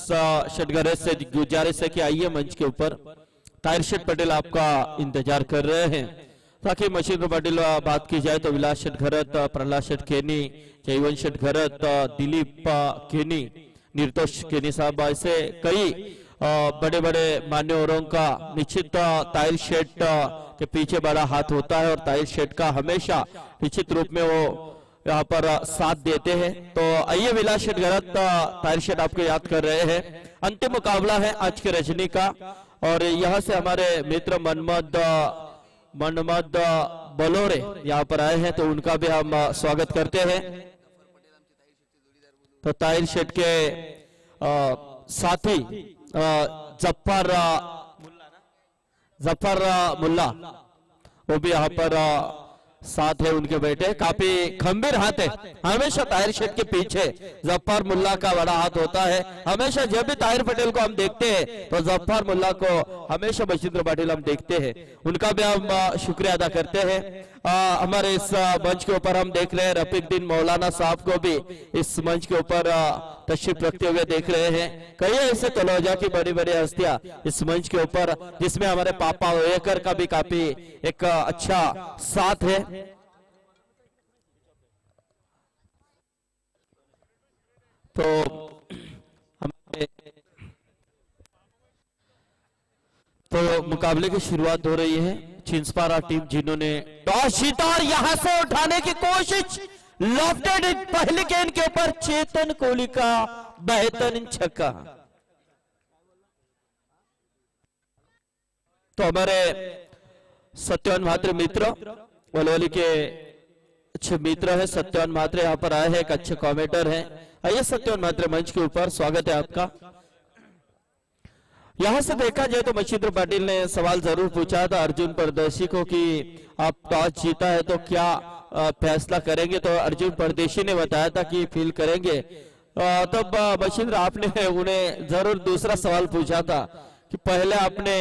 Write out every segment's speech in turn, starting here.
षटघरे से गुजारिश है कि आइए मंच के ऊपर। ताहिर शेठ पटेल आपका इंतजार कर रहे हैं। ताकि मशीन पाटिल बात की जाए तो विलास षटघरत, प्रहलाद शेठ केनी, जयवंत षटघरत, दिलीप केनी, निर्दोष केनी साहब, ऐसे कई बड़े बड़े मान्यवरों का निश्चित ताहिर शेठ के पीछे बड़ा हाथ होता है और ताहिर शेठ का हमेशा निश्चित रूप में वो यहाँ पर साथ देते हैं। तो आइए विलास षटघरत, ताहिर शेठ आपको याद कर रहे हैं। अंतिम मुकाबला है आज के रजनी का और यहाँ से हमारे मित्र मनमद बलोरे यहाँ पर आए हैं, तो उनका भी हम स्वागत करते हैं। तो ताहिर शेठ के साथी जफर मुल्ला वो भी यहाँ पर साथ है, उनके बेटे काफी खंबीर हाथ है। हमेशा ताहिर शेठ के पीछे जफर मुल्ला का बड़ा हाथ होता है। हमेशा जब भी ताहिर पटेल को हम देखते हैं तो जफर मुल्ला को हमेशा मच्छिंद्र पाटिल हम देखते हैं, उनका भी हम शुक्रिया अदा करते हैं। हमारे इस मंच के ऊपर हम देख रहे हैं रफीकुद्दीन मौलाना साहब को भी इस मंच के ऊपर तशरीफ रखते हुए देख रहे हैं। कई ऐसे तलोजा की बड़ी बड़ी हस्तियां इस मंच के ऊपर, जिसमें हमारे पापा वेकर का भी काफी एक अच्छा साथ है। तो मुकाबले की शुरुआत हो रही है। छिंसपारा टीम जिन्होंने टॉस जीता और यहां से उठाने की कोशिश, लॉफ्टेड पहले गेंद के ऊपर चेतन कोहली का बेहतरीन छक्का। तो हमारे सत्यवान म्हात्रे मित्र वलवली के अच्छे मित्र है, सत्यवान म्हात्रे यहाँ पर आए हैं, एक अच्छे कमेंटर हैं। आइए सत्यवान म्हात्रे मंच के ऊपर, स्वागत है आपका। यहां से देखा जाए तो मच्छिंद्र पाटिल ने सवाल जरूर पूछा था अर्जुन परदेशी को कि आप टॉस जीता है तो क्या फैसला करेंगे, तो अर्जुन परदेशी ने बताया था कि फील करेंगे। तब मच्छिंद्र आपने उन्हें जरूर दूसरा सवाल पूछा था कि पहले आपने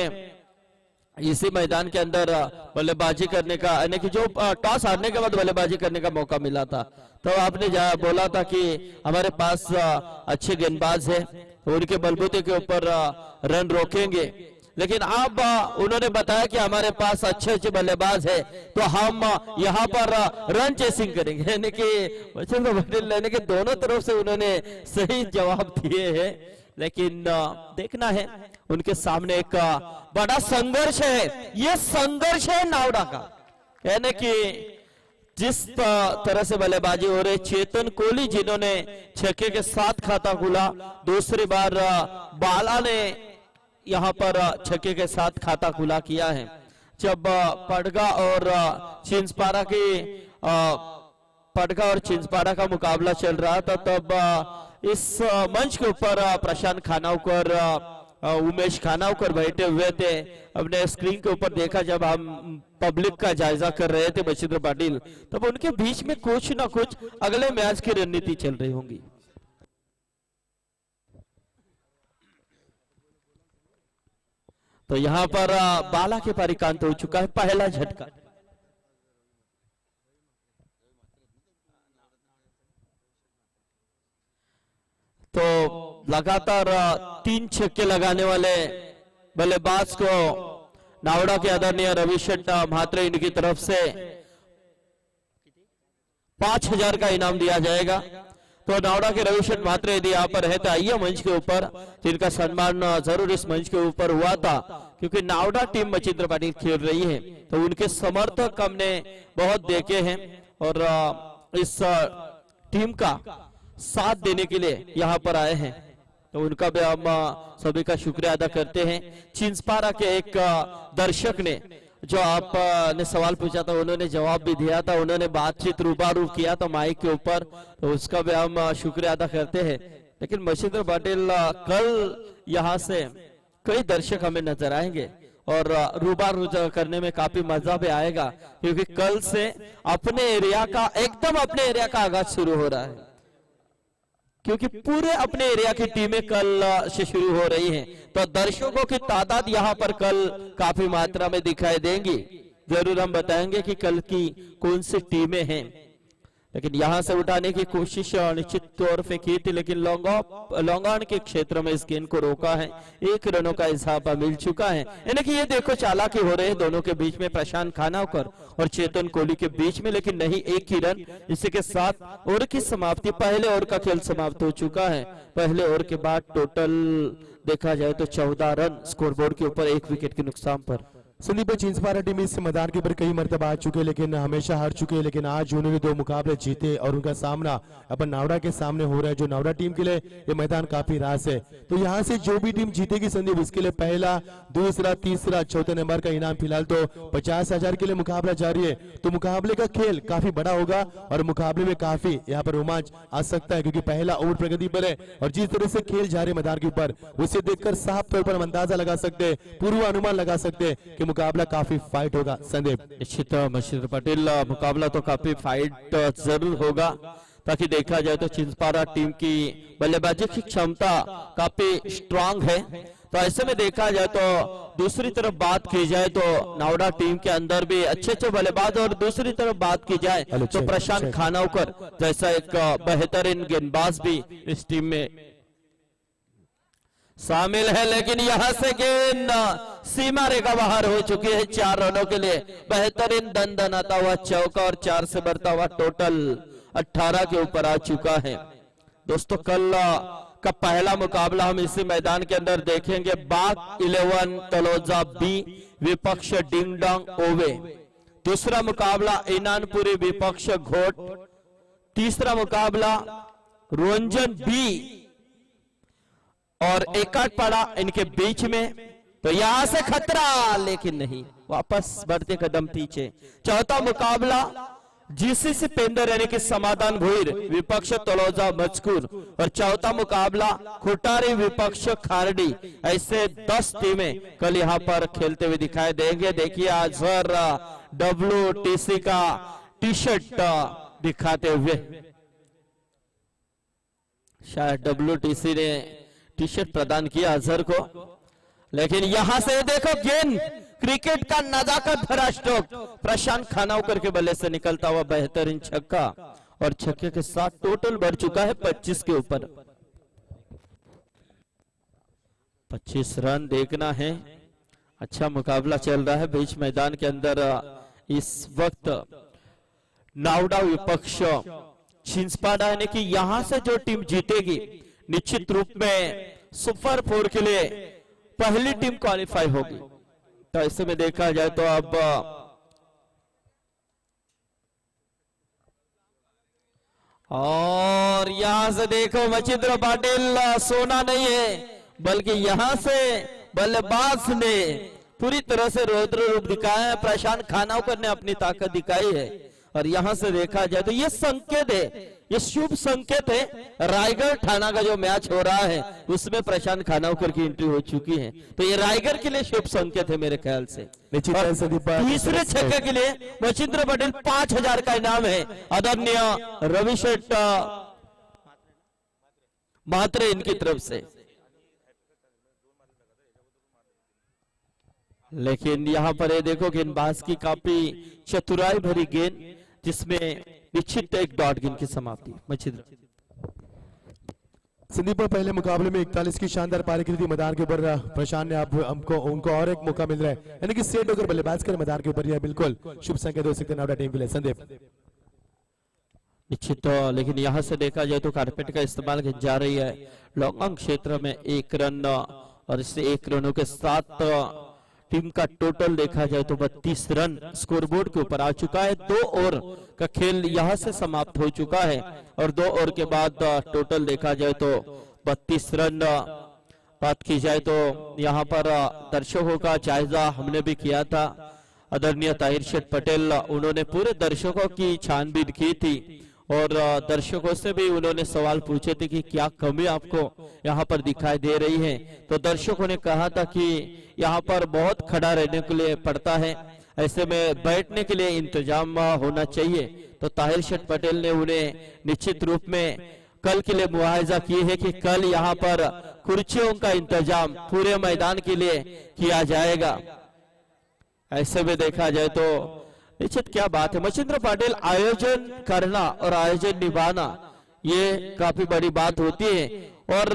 इसी मैदान के अंदर बल्लेबाजी करने का, यानी कि जो टॉस हारने के बाद बल्लेबाजी करने का मौका मिला था, तो आपने बोला था कि हमारे पास अच्छे गेंदबाज है, उनके बलबूते के ऊपर रन रोकेंगे। लेकिन अब उन्होंने बताया कि हमारे पास अच्छे अच्छे बल्लेबाज है, तो हम यहाँ पर रन चेसिंग करेंगे। यानी कि मच्छिंद्र पाटिल यानी कि दोनों तरफ से उन्होंने सही जवाब दिए हैं। लेकिन देखना है, उनके सामने एक बड़ा संघर्ष है। ये संघर्ष है नावड़ा का, यानी कि जिस तरह से बल्लेबाजी हो रही, चेतन कोहली जिन्होंने छक्के के साथ खाता खुला, दूसरी बार बाला ने यहाँ पर छक्के के साथ खाता खुला किया है। जब पडगा और चिंसपारा का मुकाबला चल रहा था, तब इस मंच के ऊपर प्रशांत खानावकर, उमेश खानावकर बैठे हुए थे। अपने स्क्रीन के ऊपर देखा, जब हम पब्लिक का जायजा कर रहे थे मच्छिंद्र पाटिल, तब उनके बीच में कुछ ना कुछ अगले मैच की रणनीति चल रही होंगी। तो यहाँ पर बाला के परिकांत हो चुका है पहला झटका। तो लगातार 3 छक्के लगाने वाले बल्लेबाज को नावड़ा के आदरणीय रविशेठ म्हात्रे इनकी तरफ से 5000 का इनाम दिया जाएगा। तो नावड़ा के रविशेठ म्हात्रे यदि यहाँ पर है तो आइए मंच के ऊपर, जिनका सम्मान जरूर इस मंच के ऊपर हुआ था, क्योंकि नावड़ा टीम मच्छिंद्र पाटिल खेल रही है, तो उनके समर्थक हमने बहुत देखे हैं और इस टीम का साथ देने के लिए यहाँ पर आए हैं। तो उनका भी हम सभी का शुक्रिया अदा करते हैं। छिंसपारा के एक दर्शक ने जो आपने सवाल पूछा था, उन्होंने जवाब भी दिया था, उन्होंने बातचीत रूबरू किया था माइक के ऊपर, तो उसका भी हम शुक्रिया अदा करते हैं। लेकिन मच्छिंद्र पाटिल कल यहाँ से कई दर्शक हमें नजर आएंगे और रूबरू करने में काफी मजा भी आएगा, क्योंकि कल से अपने एरिया का एकदम अपने एरिया का आगाज शुरू हो रहा है, क्योंकि पूरे अपने एरिया की टीमें कल से शुरू हो रही हैं। तो दर्शकों की तादाद यहाँ पर कल काफी मात्रा में दिखाई देंगी। जरूर हम बताएंगे कि कल की कौन सी टीमें हैं। लेकिन यहां से उठाने की कोशिश निश्चित तौर पे की थी, लेकिन लॉन्ग ऑन के क्षेत्र में इस गेंद को रोका है। 1 रनों का इजाफा मिल चुका है। यानी कि ये देखो चालाकी हो रहे हैं दोनों के बीच में, प्रशांत खानावकर और चेतन कोहली के बीच में, लेकिन नहीं 1 ही रन। इसी के साथ ओवर की समाप्ति, पहले ओवर का खेल समाप्त हो चुका है। पहले ओवर के बाद टोटल देखा जाए तो 14 रन स्कोरबोर्ड के ऊपर 1 विकेट के नुकसान पर। संदीप, छिंदवाड़ा टीम इस मैदान के ऊपर कई मरतबा आ चुके हैं, लेकिन हमेशा हार चुके हैं, लेकिन आज उन्होंने 2 मुकाबले जीते और उनका सामना अपन नावड़ा के सामने हो रहा है, जो नावड़ा टीम के लिए ये मैदान काफी रास है। तो यहाँ से जो भी टीम जीतेगी संदीप, इसके लिए पहला, दूसरा, तीसरा, चौथे नंबर का इनाम फिलहाल तो 50,000 के लिए मुकाबला जारी है। तो मुकाबले का खेल काफी बड़ा होगा और मुकाबले में काफी यहाँ पर रोमांच आ सकता है, क्योंकि पहला ओवर प्रगति पर है और जिस तरह से खेल जा रहे मैदान के ऊपर, उसे देखकर साफ तौर पर हम अंदाजा लगा सकते हैं, पूर्व अनुमान लगा सकते हैं कि मुकाबला काफी फाइट होगा। संदीप, निश्चित मशीर पटेल, मुकाबला तो काफी फाइट जरूर होगा, ताकि देखा जाए तो छिंदवाड़ा टीम की बल्लेबाजी की क्षमता काफी स्ट्रांग है। तो ऐसे में देखा जाए तो दूसरी तरफ बात की जाए तो नावड़ा टीम के अंदर भी अच्छे बल्लेबाज, और दूसरी तरफ बात की जाए तो प्रशांत खानावकर जैसा एक बेहतरीन गेंदबाज भी इस टीम में शामिल है। लेकिन यहां से गेंद सीमा रेखा बाहर हो चुकी है 4 रनों के लिए। बेहतरीन दंदनाता हुआ चौका और 4 से बढ़ता हुआ टोटल 18 के ऊपर आ चुका है। दोस्तों, कल का पहला मुकाबला हम इसी मैदान के अंदर देखेंगे। बाग 11 तलोजा बी विपक्ष डिंगडोंग ओवे। दूसरा मुकाबला इनानपुरी विपक्ष घोट। तीसरा मुकाबला रोंजन बी और एकाटपाड़ा इनके बीच में। तो यहां से खतरा, लेकिन नहीं, वापस बढ़ते कदम पीछे। चौथा मुकाबला जीसीसी पेंदर यानी कि समाधान भुईर विपक्ष तलोजा मजकूर, और चौथा मुकाबला खुटारी विपक्ष खारडी। ऐसे 10 टीमें कल यहां पर खेलते हुए दिखाई देंगे। देखिए आज WTC का टी-शर्ट दिखाते हुए, शायद WTC ने टी-शर्ट प्रदान किया अजहर को। लेकिन यहां से देखो गेंद, क्रिकेट का नजाकत भरा स्ट्रोक, प्रशांत खानावकर के बल्ले से निकलता हुआ बेहतरीन छक्का, और छक्के के साथ टोटल बढ़ चुका है 25 के ऊपर। 25 रन देखना है। अच्छा मुकाबला चल रहा है बीच मैदान के अंदर। इस वक्त नावड़ा विपक्ष छिंदवाड़ा, यानी कि यहां से जो टीम जीतेगी निश्चित रूप में सुपर 4 के लिए पहली टीम क्वालिफाई होगी। तो ऐसे में देखा जाए तो अब और यहां से देखो मचिंद्र पाटिल सोना नहीं है, बल्कि यहां से बल्लेबाज ने पूरी तरह से रौद्र रूप दिखाया है। प्रशांत खानावकर ने अपनी ताकत दिखाई है, और यहां से देखा जाए तो ये संकेत है, ये शुभ संकेत है। रायगढ़ ठाणा का जो मैच हो रहा है उसमें प्रशांत खानावकर की एंट्री हो चुकी है, तो ये रायगढ़ के लिए शुभ संकेत है मेरे ख्याल से। तीसरे छक्के के लिए मचिंद्र पटेल 5000 का इनाम है। आदरणीय रविशेठ मात्रे इनकी तरफ से। लेकिन यहां पर ये देखो गेंदबाज की काफी चतुराई भरी गेंद, जिसमें निश्चित एक डॉट गेंद की समाप्ति। मचिंद्र संदीप, पहले मुकाबले में 41 की शानदार पारी की थी मैदान के ऊपर। प्रशांत ने अब उनको और एक मौका मिल रहा है, यानी कि सेट होकर बल्लेबाज कर मैदान के ऊपर। यह बिल्कुल शुभ संकेत हो सकते हैं नावड़ा टीम के लिए। संदीप, निश्चित लेकिन यहां से देखा जाए तो कारपेट का इस्तेमाल की जा रही है। लॉन्ग ऑन क्षेत्र में 1 रन, और इससे 1 रनों के साथ टीम का टोटल देखा जाए तो 32 रन स्कोरबोर्ड के ऊपर आ चुका है। 2 ओवर का खेल यहां से समाप्त हो चुका है, और 2 ओवर के बाद टोटल देखा जाए तो 32 रन। बात की जाए तो यहां पर दर्शकों का जायजा हमने भी किया था। आदरणीय ताहिर शेठ पटेल, उन्होंने पूरे दर्शकों की छानबीन की थी, और दर्शकों से भी उन्होंने सवाल पूछे थे कि क्या कमी आपको यहाँ पर दिखाई दे रही है। तो दर्शकों ने कहा था कि यहाँ पर बहुत खड़ा रहने के लिए पड़ता है, ऐसे में बैठने के लिए इंतजाम होना चाहिए। तो ताहिर शेठ पटेल ने उन्हें निश्चित रूप में कल के लिए मुआवजा किए है कि कल यहाँ पर कुर्सियों का इंतजाम पूरे मैदान के लिए किया जाएगा। ऐसे में देखा जाए तो निश्चित क्या बात है मच्छिंद्र पाटिल, आयोजन करना और आयोजन निभाना ये काफी बड़ी बात होती है और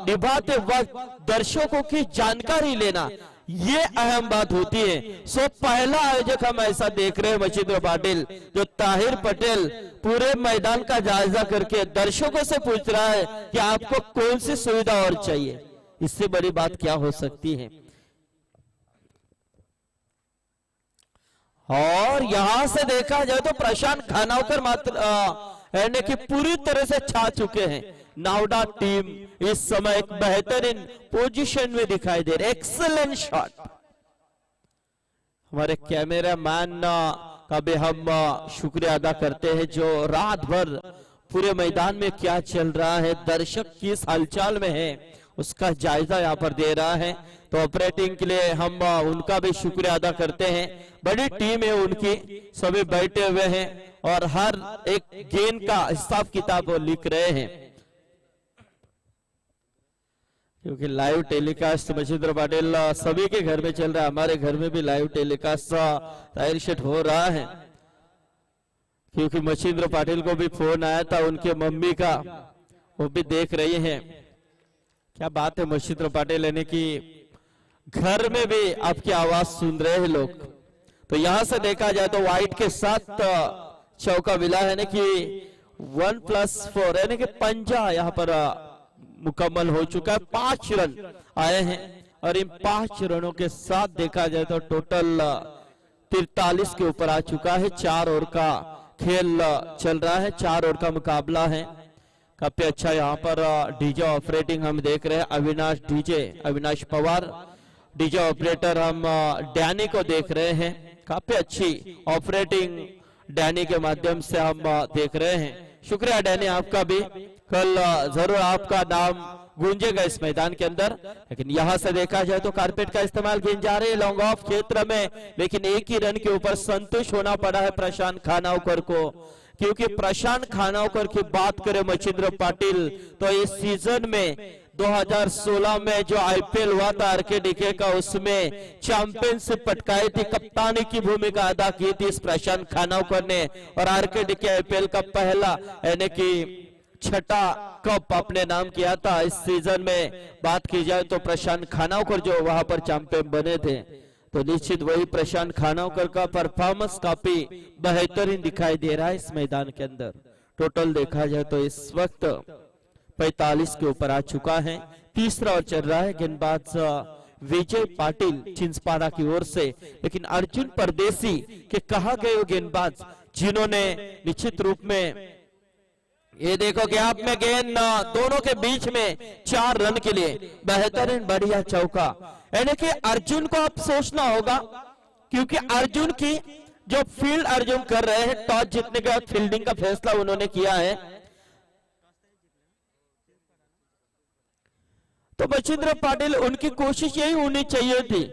निभाते वक्त दर्शकों की जानकारी लेना ये अहम बात होती है। सो पहला आयोजक हम ऐसा देख रहे हैं मच्छिंद्र पाटिल, जो ताहिर पटेल पूरे मैदान का जायजा करके दर्शकों से पूछ रहा है कि आपको कौन सी सुविधा और चाहिए। इससे बड़ी बात क्या हो सकती है। और यहां से देखा जाए तो प्रशांत खानावकर मात्र यानी कि पूरी तरह से छा चुके हैं। नावडा टीम इस समय एक बेहतरीन पोजीशन में दिखाई दे रही। Excellent shot. हमारे कैमरामैन का भी हम शुक्रिया अदा करते हैं, जो रात भर पूरे मैदान में क्या चल रहा है, दर्शक किस हलचल में है, उसका जायजा यहाँ पर दे रहा है। तो ऑपरेटिंग के लिए हम उनका भी शुक्रिया अदा करते हैं। बड़ी टीम है उनकी, सभी बैठे हुए हैं और हर एक गेंद का हिसाब किताब वो लिख रहे हैं, क्योंकि लाइव टेलीकास्ट मच्छिंद्र पाटिल सभी के घर में चल रहा है। हमारे घर में भी लाइव टेलीकास्ट ताहिर शेठ हो रहा है, क्योंकि मच्छिंद्र पाटिल को भी फोन आया था उनके मम्मी का, वो भी देख रही हैं। क्या बात है मच्छिंद्र पाटिल, यानी कि घर में भी आपकी आवाज सुन रहे हैं लोग। तो यहां से देखा जाए तो व्हाइट के साथ चौका मिला है, यानी कि 1+4 यानी कि पंजा यहां पर मुकम्मल हो चुका है। 5 रन आए हैं और इन 5 रनों के साथ देखा जाए तो टोटल 43 के ऊपर आ चुका है। 4 ओवर का खेल चल रहा है, 4 ओवर का मुकाबला है। काफी अच्छा यहाँ पर डीजे ऑपरेटिंग हम देख रहे हैं, अविनाश पवार। डीजे ऑपरेटर हम डैनी को देख रहे हैं, काफी अच्छी ऑपरेटिंग डैनी के माध्यम से हम देख रहे हैं। शुक्रिया डैनी आपका भी, कल जरूर आपका नाम गूंजेगा इस मैदान के अंदर। लेकिन यहां से देखा जाए तो कारपेट का इस्तेमाल गेंद जा रही है लॉन्ग ऑफ क्षेत्र में, लेकिन एक ही रन के ऊपर संतुष्ट होना पड़ा है प्रशांत खानावकर को, क्योंकि प्रशांत खानावकर की बात करें मच्छिंद्र पाटिल तो इस सीजन में 2016 में जो आईपीएल हुआ था आरकेडीके का, उसमें चैंपियनशिप पटकाई थी, कप्तानी की भूमिका अदा की थी इस प्रशांत खानावकर ने। और आरकेडीके आईपीएल का पहला यानी कि 6ठा कप अपने नाम किया था। इस सीजन में बात की जाए तो प्रशांत खानावकर जो वहां पर चैंपियन बने थे, तो निश्चित वही प्रशांत खानावकर का परफॉर्मेंस काफी बेहतरीन दिखाई दे रहा है इस मैदान के अंदर। टोटल देखा जाए तो इस वक्त 45 के ऊपर आ चुका है। तीसरा ओवर चल रहा है, गेंदबाज विजय पाटिल चिंचपाड़ा की ओर से, लेकिन अर्जुन परदेसी के कहा गए गेंदबाज जिन्होंने निश्चित रूप में ये देखो कि आप में गेंद दोनों के बीच में 4 रन के लिए बेहतरीन बढ़िया चौका, यानी कि अर्जुन को आप सोचना होगा, क्योंकि अर्जुन की जो फील्ड अर्जुन कर रहे हैं, टॉस जीतने के बाद फील्डिंग का फैसला उन्होंने किया है। तो मच्छिंद्र पाटिल उनकी कोशिश यही होनी चाहिए थी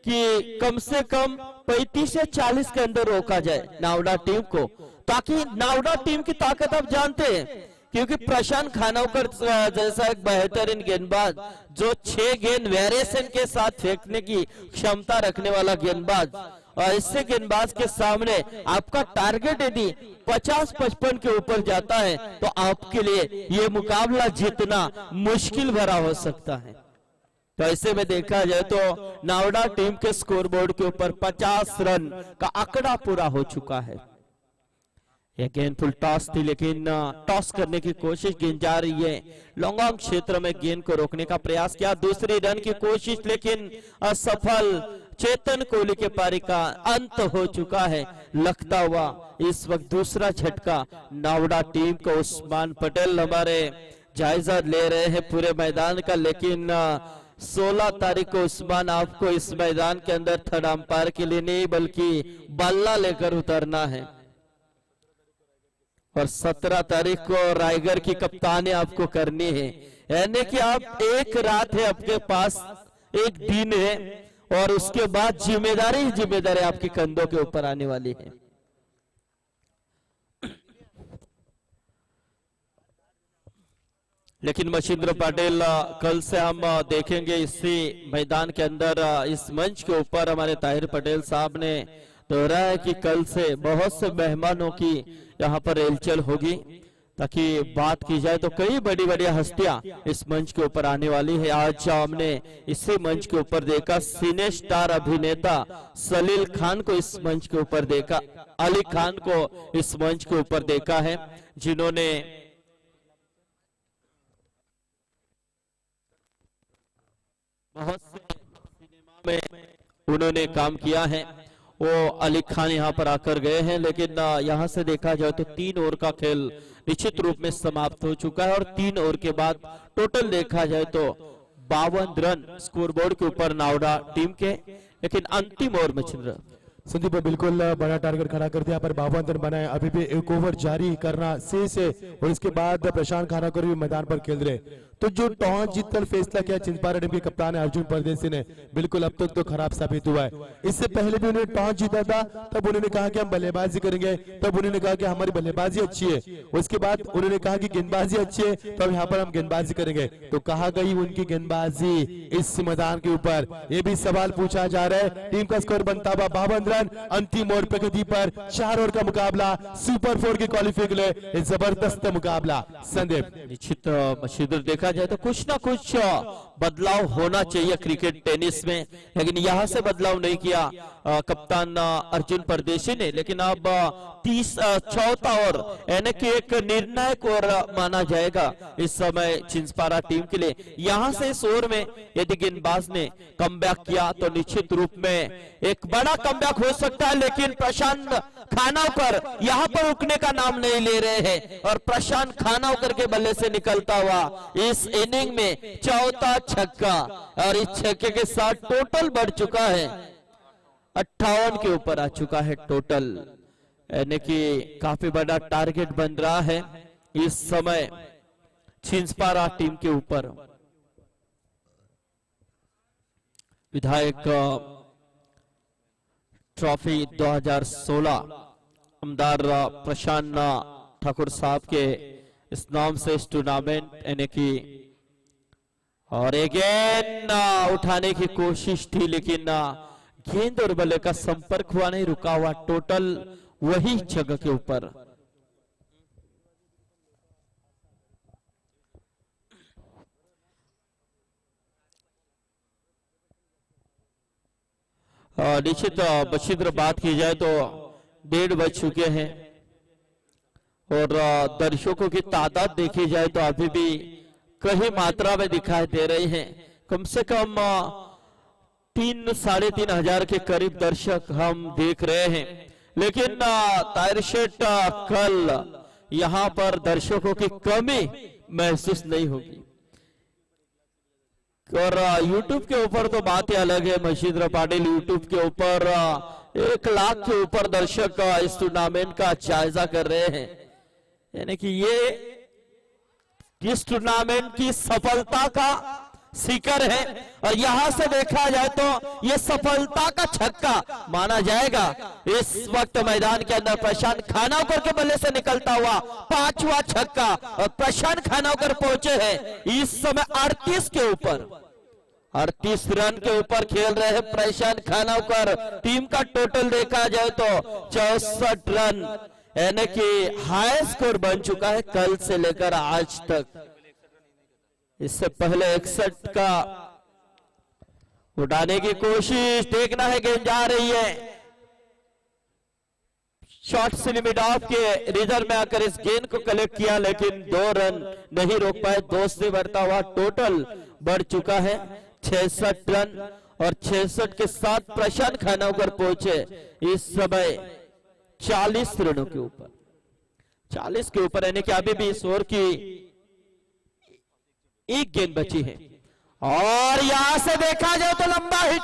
कि कम से कम 35 से 40 के अंदर रोका जाए नावडा टीम को, ताकि नावडा टीम की ताकत आप जानते हैं, क्योंकि प्रशांत खानावकर जैसा एक बेहतरीन गेंदबाज जो 6 गेंद वेरिएशन के साथ फेंकने की क्षमता रखने वाला गेंदबाज, और इससे गेंदबाज के सामने आपका टारगेट यदि 50-55 के ऊपर जाता है तो आपके लिए ये मुकाबला जीतना मुश्किल भरा हो सकता है। तो ऐसे में देखा जाए तो नावडा टीम के स्कोरबोर्ड के ऊपर 50 रन का आंकड़ा पूरा हो चुका है। यह गेंद फुल टॉस थी, लेकिन टॉस करने की कोशिश गेंद जा रही है लॉन्ग ऑन क्षेत्र में, गेंद को रोकने का प्रयास किया, दूसरी रन की कोशिश लेकिन असफल। चेतन कोहली के पारी का अंत हो चुका है लगता हुआ। इस वक्त दूसरा झटका नावडा टीम को उस्मान पटेल हमारे जायजा ले रहे हैं पूरे मैदान का, लेकिन 16 तारीख को उस्मान आपको इस मैदान के अंदर थर्ड अंपायर के लिए नहीं बल्कि बल्ला लेकर उतरना है, और 17 तारीख को रायगढ़ की कप्तानी आपको करनी है। यानी कि आप एक रात है आपके पास, एक दिन है, और उसके बाद जिम्मेदारी आपके कंधों के ऊपर आने वाली है। लेकिन मच्छिंद्र पाटिल कल से हम देखेंगे इसी मैदान के अंदर, इस मंच के ऊपर हमारे ताहिर पटेल साहब ने दोहरा है कि कल से बहुत से मेहमानों की यहाँ पर रेलचल होगी, ताकि बात की जाए तो कई बड़ी बड़ी हस्तियां इस मंच के ऊपर आने वाली है। आज हमने इसी मंच के ऊपर देखा सिने स्टार अभिनेता सलील खान को इस मंच के ऊपर देखा, अली खान को इस मंच के ऊपर देखा है, जिन्होंने बहुत से सिनेमा में उन्होंने काम किया है। वो अली खान यहाँ पर आकर गए हैं, लेकिन यहाँ से देखा जाए तो 3 ओवर का खेल निश्चित रूप में समाप्त हो चुका है और 3 ओवर के बाद टोटल देखा जाए तो 52 रन स्कोरबोर्ड के ऊपर नावड़ा टीम के, लेकिन अंतिम ओवर में छिंद्र संदीप भाई बिल्कुल बड़ा टारगेट खड़ा कर दिया पर 52 रन बनाए, अभी भी एक ओवर जारी करना शेष है और इसके बाद प्रशांत खानाकर भी मैदान पर खेल रहे। तो जो टॉस जीतकर फैसला किया छिंदवाड़ा टीम के कप्तान अर्जुन परदेसी ने, बिल्कुल अब तक तो खराब साबित हुआ है। इससे पहले भी उन्होंने टॉस जीता था, तब उन्होंने कहा कि हम बल्लेबाजी करेंगे, तब उन्होंने कहा कि हमारी बल्लेबाजी अच्छी है, उसके बाद उन्होंने कहा कि गेंदबाजी अच्छी है, तब यहाँ पर हम गेंदबाजी करेंगे। तो कहा गई उनकी गेंदबाजी इस मैदान के ऊपर, ये भी सवाल पूछा जा रहा है। टीम का स्कोर बनता हुआ 52 रन, अंतिम ओवर प्रगति पर 4 ओवर का मुकाबला, सुपर 4 की क्वालिफाई के लिए जबरदस्त मुकाबला। संदीप निश्चित मशीदर देखा जाए तो कुछ ना कुछ बदलाव होना चाहिए क्रिकेट टेनिस में, लेकिन यहाँ से बदलाव नहीं किया कप्तान अर्जुन परदेशी ने। लेकिन अब 34 ओवर यानी कि एक निर्णायक ओवर माना जाएगा इस समय छिंदवाड़ा टीम के लिए। यहाँ से इस ओवर में यदि गेंदबाज ने कमबैक किया तो निश्चित रूप में एक बड़ा कमबैक हो सकता है, लेकिन प्रशांत खानावकर यहाँ पर रुकने का नाम नहीं ले रहे हैं और प्रशांत खानावकर के बल्ले से निकलता हुआ इस इनिंग में चौथा छक्का, और इस छक्के के साथ टोटल बढ़ चुका है 58 के ऊपर आ चुका है टोटल, यानी कि काफी बड़ा टारगेट बन रहा है इस समय छिंदवाड़ा टीम के ऊपर। विधायक ट्रॉफी 2016 आमदार प्रशांत ठाकुर साहब के इस नाम से इस टूर्नामेंट यानी कि, और एक गेंद उठाने की कोशिश थी, लेकिन गेंद और बल्ले का संपर्क हुआ नहीं, रुका हुआ टोटल वही जगह के ऊपर। निश्चित बशीद्र बात की जाए तो 1:30 बज चुके हैं और दर्शकों की तादाद देखी जाए तो अभी भी कहीं मात्रा में दिखाई दे रही हैं। कम से कम 3-3.5 हजार के करीब दर्शक हम देख रहे हैं, लेकिन ताहिर शेठ कल यहाँ पर दर्शकों की कमी महसूस नहीं होगी। और YouTube के ऊपर तो बात ही अलग है। मशीद्र पाटिल YouTube के ऊपर 1 लाख के ऊपर दर्शक इस टूर्नामेंट का जायजा कर रहे हैं, यानी कि ये इस टूर्नामेंट की सफलता का शिखर है। और यहां से देखा जाए तो ये सफलता का छक्का माना जाएगा। इस वक्त मैदान के अंदर प्रशांत खानावकर के बल्ले से निकलता हुआ 5वां छक्का, और प्रशांत खानावकर पहुंचे हैं इस समय 38 के ऊपर, 38 रन के ऊपर खेल रहे हैं प्रशांत खानावकर। टीम का टोटल देखा जाए तो 64 रन, यानी कि हाई स्कोर बन चुका है कल से लेकर आज तक। इससे पहले 61 का उठाने की कोशिश, देखना है गेंद जा रही है शॉर्ट से लिमिट ऑफ के रिजल्ट में आकर इस गेंद को कलेक्ट किया, लेकिन 2 रन नहीं रोक पाए। 2 से बढ़ता हुआ टोटल बढ़ चुका है 66 रन, और 66 के साथ प्रशांत खानावकर पहुंचे इस समय 40 रनों के ऊपर, 40 के ऊपर, यानी कि अभी भी इस ओवर की 1 गेंद बची है। और यहां से देखा जाए तो लंबा हिट,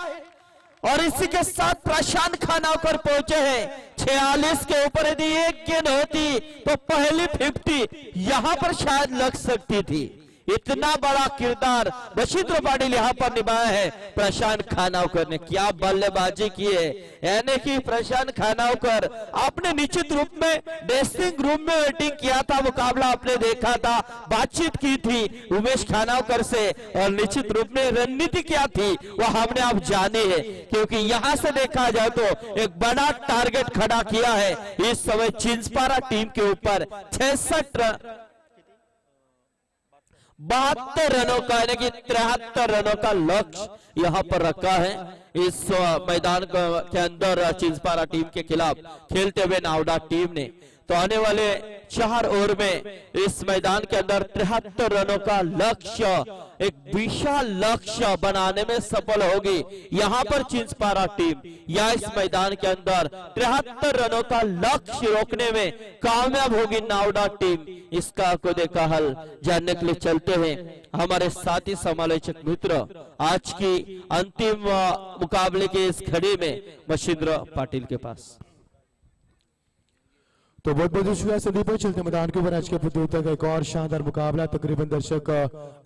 और इसी के साथ प्रशांत खानावकर पहुंचे हैं 46 के ऊपर। यदि 1 गेंद होती तो पहली 50 यहां पर शायद लग सकती थी, इतना बड़ा किरदार बशिंद्र पाटिल यहाँ पर निभाया है प्रशांत खानावकर ने। क्या बल्लेबाजी की है, यानी कि प्रशांत खानावकर आपने निश्चित रूप में ड्रेसिंग रूम में वेटिंग किया था, मुकाबला आपने देखा था, बातचीत की थी उमेश खानावकर से और निश्चित रूप में रणनीति क्या थी वह हमने आप जानी है, क्योंकि यहां से देखा जाए तो एक बड़ा टारगेट खड़ा किया है इस समय चिंचपारा टीम के ऊपर। 72 रनों का यानी कि 73 रनों का लक्ष्य यहां पर रखा है इस मैदान के अंदर चिंचपारा टीम के खिलाफ खेलते हुए नावडा टीम ने। तो आने वाले 4 ओवर में इस मैदान के अंदर 73 रनों का लक्ष्य, एक विशाल लक्ष्य बनाने में सफल होगी यहां पर चिंचपारा टीम, या इस मैदान के अंदर 73 रनों का लक्ष्य रोकने में कामयाब होगी नावडा टीम। इसका को देखा हल जानने के लिए चलते हैं हमारे साथी समालोचक मित्र आज की अंतिम मुकाबले के इस घड़ी में मशिंद्र पाटिल के पास। तो बहुत बहुत शुक्रिया संदीप। चलते मैदान के ऊपर आज के प्रतियोगिता का एक और शानदार मुकाबला। तकरीबन दर्शक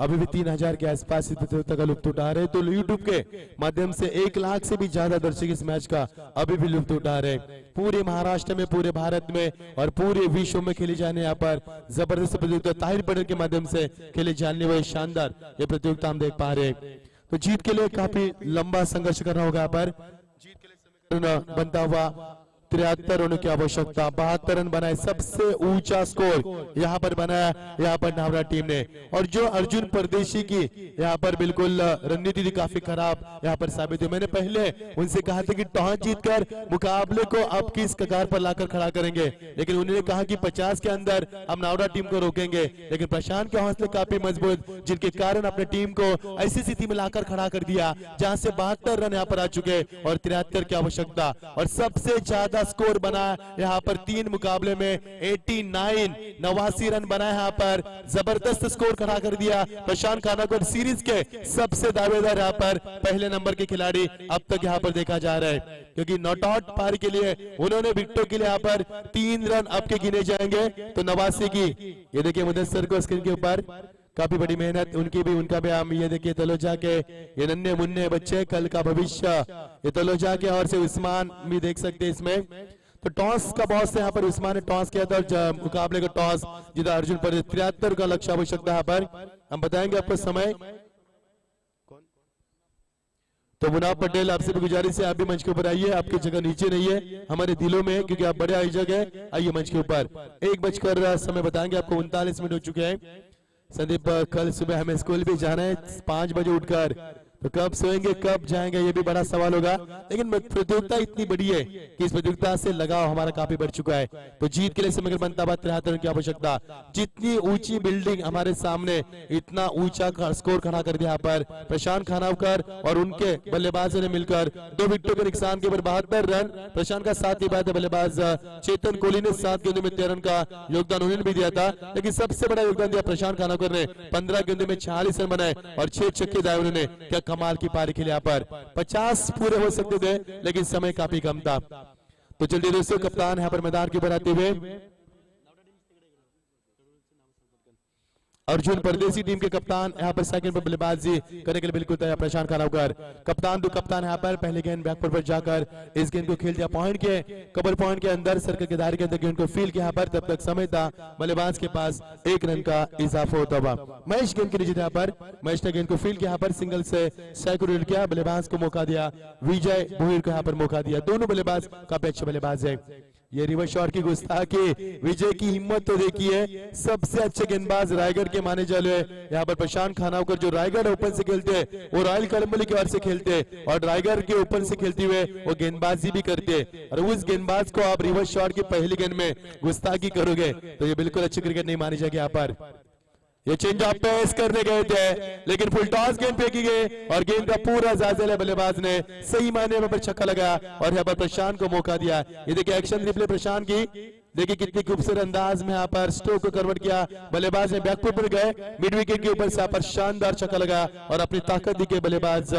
अभी भी 3000 के आसपास इस प्रतियोगिता का लुत्फ उठा रहे, तो यूट्यूब के माध्यम से 1 लाख से भी ज्यादा दर्शक इस मैच का अभी भी लुत्फ उठा रहे। पूरे महाराष्ट्र में, पूरे भारत में और पूरे विश्व में खेली जाने यहाँ पर जबरदस्त प्रतियोगिता ताहिर पटेल के माध्यम से खेली जाने वाली शानदार ये प्रतियोगिता हम देख पा रहे। तो जीत के लिए काफी लंबा संघर्ष करना होगा यहाँ पर। जीत के लिए बनता हुआ 73 रनों की आवश्यकता, 72 रन बनाए, सबसे ऊंचा स्कोर यहाँ पर बनाया यहाँ पर नावडा टीम ने। और जो अर्जुन परदेशी की यहाँ पर बिल्कुल रणनीति थी काफी खराब यहाँ पर साबित हुई। मैंने पहले उनसे कहा था कि टॉस जीतकर मुकाबले को अब किस कगार पर लाकर खड़ा करेंगे, लेकिन उन्होंने कहा कि 50 के अंदर हम नावडा टीम को रोकेंगे। लेकिन प्रशांत के हौसले काफी मजबूत, जिनके कारण अपने टीम को ऐसी स्थिति में लाकर खड़ा कर दिया जहां से 72 रन यहाँ पर आ चुके और 73 की आवश्यकता। और सबसे ज्यादा स्कोर बना यहाँ पर 3 मुकाबले में 89 रन बनाए यहाँ पर, जबरदस्त स्कोर खड़ा कर दिया प्रशांत खानावकर। सीरीज के सबसे दावेदार यहाँ पर पहले नंबर के खिलाड़ी अब तक यहाँ पर देखा जा रहा है, क्योंकि नॉट आउट पारी के लिए उन्होंने विकेटों के लिए यहाँ पर 3 रन अब के गिने जाएंगे। तो 89 की ये देखिए मुदस्सर को स्क्रीन के ऊपर, काफी बड़ी मेहनत उनकी भी, उनका भी। हम ये देखिए तलोजा के ये नन्हे मुन्ने बच्चे, कल का भविष्य, ये तलोजा के और से उस्मान भी देख सकते हैं इसमें। तो टॉस का बॉस से यहाँ पर उस्मान ने टॉस किया था और मुकाबले का टॉस जीता अर्जुन पर। 73 का लक्ष्य आवश्यकता यहाँ पर। हम बताएंगे आपको समय। तो मुनाफ पटेल आपसे भी गुजारिश है आप भी मंच के ऊपर आइए, आपकी जगह नीचे नहीं है हमारे दिलों में, क्योंकि आप बड़े आयोजक है। आइए मंच के ऊपर। 1 समय बताएंगे आपको, 39 मिनट हो चुके हैं। संदीप कल सुबह हमें स्कूल भी जाना है 5 बजे उठकर, तो कब सोएंगे कब जाएंगे ये भी बड़ा सवाल होगा। लेकिन प्रतियोगिता इतनी बड़ी है कि इस प्रतियोगिता से लगाव हमारा काफी बढ़ चुका है। तो जीत के लिए समग्र बनता हुआ 73 रन की आवश्यकता। जितनी ऊंची बिल्डिंग हमारे सामने, इतना ऊंचा स्कोर खड़ा कर दिया यहाँ पर प्रशांत खानावकर और उनके बल्लेबाजों ने मिलकर 2 विकेटों के नुकसान के ऊपर 72 रन। प्रशांत का साथ ही बात है बल्लेबाज चेतन कोहली ने 7 गेंदों में 13 रन का योगदान उन्होंने भी दिया था, लेकिन सबसे बड़ा योगदान दिया प्रशांत खानावकर ने। 15 गेंदों में 46 रन बनाए और 6 छक्के दाए उन्होंने। क्या कमाल की पारी खेली यहाँ पर। 50 पूरे हो सकते थे लेकिन समय काफी कम था। तो चलिए दोस्तों, कप्तान यहाँ पर मैदान के ऊपर आते हुए अर्जुन परदेसी टीम के कप्तान यहाँ पर सेकंड पर बल्लेबाजी करने के लिए बिल्कुल तैयार प्रशांत खानावकर। कप्तान तो कप्तान यहाँ पर पहले गेंद बैकफुट पर जाकर इस गेंद को खेल दिया पॉइंट के कवर पॉइंट के अंदर, सर्कल के दायरे के अंदर गेंद को फील किया यहाँ पर। तब तक समय था बल्लेबाज के पास 1 रन का इजाफा होता हुआ। महेश गेंद के नीचे यहाँ पर, महेश ने गेंद को फील किया यहाँ पर, सिंगल से सेक्यूरेट किया, बल्लेबाज को मौका दिया, विजय भोईर को यहाँ पर मौका दिया। दोनों बल्लेबाज काफी अच्छे बल्लेबाज है। ये रिवर्स शॉट की गुस्ताखी, विजय की हिम्मत तो देखिए। सबसे अच्छे गेंदबाज रायगढ़ के माने जाने यहाँ पर प्रशांत खानावकर, जो रायगढ़ ओपन से खेलते हैं वो रॉयल कलम्बली की ओर से खेलते हैं और रायगढ़ के ओपन से खेलते हुए वो गेंदबाजी भी करते हैं। और उस गेंदबाज को आप रिवर्स शॉट की पहली गेंद में गुस्ताखी करोगे तो ये बिल्कुल अच्छी क्रिकेट नहीं मानी जाएगी यहाँ पर। ये चेंज ऑफ पेस करने गए थे लेकिन फुल टॉस गेंद फेंकी गई और गेंद का पूरा जायजा लिया बल्लेबाज ने, सही मायने में छक्का लगाया और यहाँ पर प्रशांत को मौका दिया। ये देखिए एक्शन रिप्ले प्रशांत की, देखिए कितनी खूबसूरत अंदाज में यहाँ पर स्ट्रोक को कन्वर्ट किया। बल्लेबाज ने बैकफुट पर गए, मिड विकेट के ऊपर से यहाँ पर शानदार छक्का लगाया और अपनी ताकत दिखे बल्लेबाज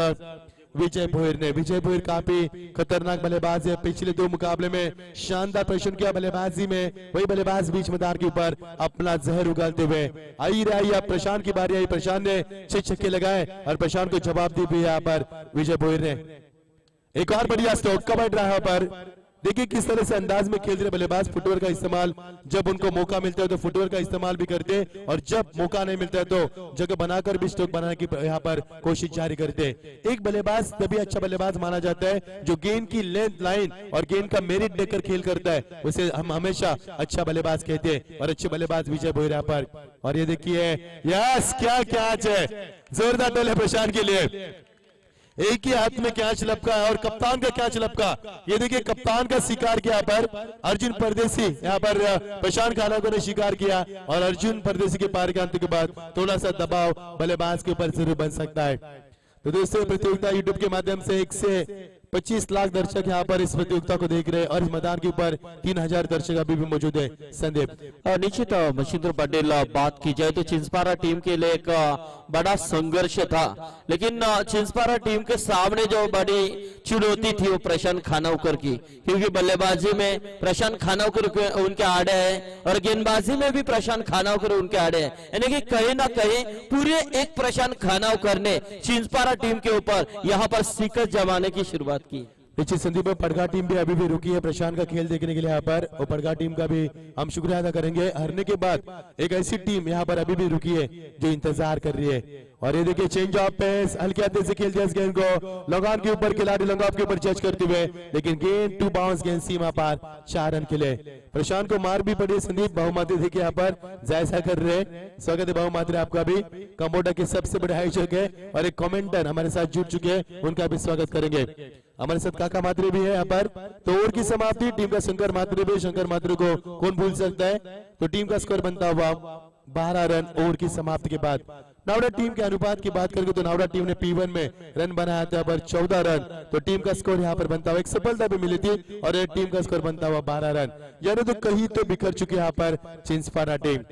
विजय भोईर ने। विजय भोईर काफी खतरनाक बल्लेबाज है, पिछले 2 मुकाबले में शानदार प्रदर्शन किया बल्लेबाजी में। वही बल्लेबाज बीच मैदान के ऊपर अपना जहर उगलते हुए आई रही। अब प्रशांत की बारी आई, प्रशांत ने 6 छक्के लगाए और प्रशांत को जवाब दी भी यहाँ पर विजय भोईर ने। एक और बढ़िया स्ट्रोक कवर रहा पर देखिए किस तरह से अंदाज में खेल रहे बल्लेबाज। फुटवर्क का इस्तेमाल, जब उनको मौका मिलता है तो फुटवर्क का इस्तेमाल भी करते, और जब मौका नहीं मिलता है तो जगह बनाकर भी स्ट्रोक बनाने की यहाँ पर कोशिश जारी करते। एक बल्लेबाज तभी अच्छा बल्लेबाज माना जाता है जो गेंद की लेंथ, लाइन और गेंद का मेरिट देकर खेल करता है, उसे हम हमेशा अच्छा बल्लेबाज कहते हैं। और अच्छे बल्लेबाज विजय भोईर यहाँ पर। और ये देखिए यस क्या कैच है, जोरदार टोल है प्रशांत के लिए। एक ही हाथ में कैच लपका है और कप्तान का कैच लपका। ये देखिए कप्तान का शिकार किया पर अर्जुन परदेसी, यहाँ पर प्रशांत खानाको ने शिकार किया और अर्जुन परदेसी के पार के के बाद थोड़ा सा दबाव बल्लेबाज के ऊपर जरूर बन सकता है। तो दोस्तों प्रतियोगिता यूट्यूब के माध्यम से 1 से 25 लाख दर्शक यहाँ पर इस प्रतियोगिता को देख रहे हैं और इस मैदान के ऊपर 3000 दर्शक अभी भी मौजूद है। संदीप निश्चित मच्छिंद्र पटेल बात की जाए तो चिंसपारा टीम के लिए एक बड़ा संघर्ष था, लेकिन चिंसपारा टीम के सामने जो बड़ी चुनौती थी वो प्रशांत खानावकर की, क्योंकि बल्लेबाजी में प्रशांत खानावकर उनके आड़े है और गेंदबाजी में भी प्रशांत खानावकर उनके आड़े है। यानी कि कहीं ना कहीं पूरे एक प्रशांत खानावकर ने चिंसपारा टीम के ऊपर यहाँ पर शिकस्त जमाने की शुरुआत की। निश्चित संदीप पड़गा टीम भी अभी भी रुकी है प्रशांत का खेल देखने के लिए यहाँ पर, और पड़गा टीम का भी हम शुक्रिया अदा करेंगे। हारने के बाद एक ऐसी टीम यहाँ पर अभी भी रुकी है जो इंतजार कर रही है। और ये देखिए चेंज ऑफ पेस, हल्के हाथ से खेल दिया इस गेंद को लगान के ऊपर, खिलाड़ी लॉन्ग ऑफ के ऊपर जज करते हुए, लेकिन गेंद 2 बाउंस, गेंद सीमा पार, 4 रन के लिए। प्रशांत को मार भी पड़ी। संदीप बहुमात्री देखिए यहाँ पर जायजा कर रहे हैं। स्वागत है बहुमात्री आपका भी, कंबोडा के सबसे बड़े आयोजक है और एक कमेंटर हमारे साथ जुड़ चुके हैं, उनका भी स्वागत करेंगे। हमारे साथ काका मात्रे भी है यहाँ पर। तो ओवर की समाप्ति, टीम का शंकर मात्रे भी, शंकर मात्रे को कौन भूल सकता है। तो टीम का स्कोर बनता हुआ 12 रन ओवर की समाप्ति के बाद। नावड़ा टीम के अनुपात की बात करेंगे तो नावड़ा टीम ने P1 में रन बनाया था पर 14 रन, तो टीम का स्कोर यहाँ पर बनता हुआ, एक सफलता भी मिली थी और टीम का स्कोर बनता हुआ 12 रन। यानी तो कहीं तो बिखर चुकी यहाँ पर चिंसपारा टीम।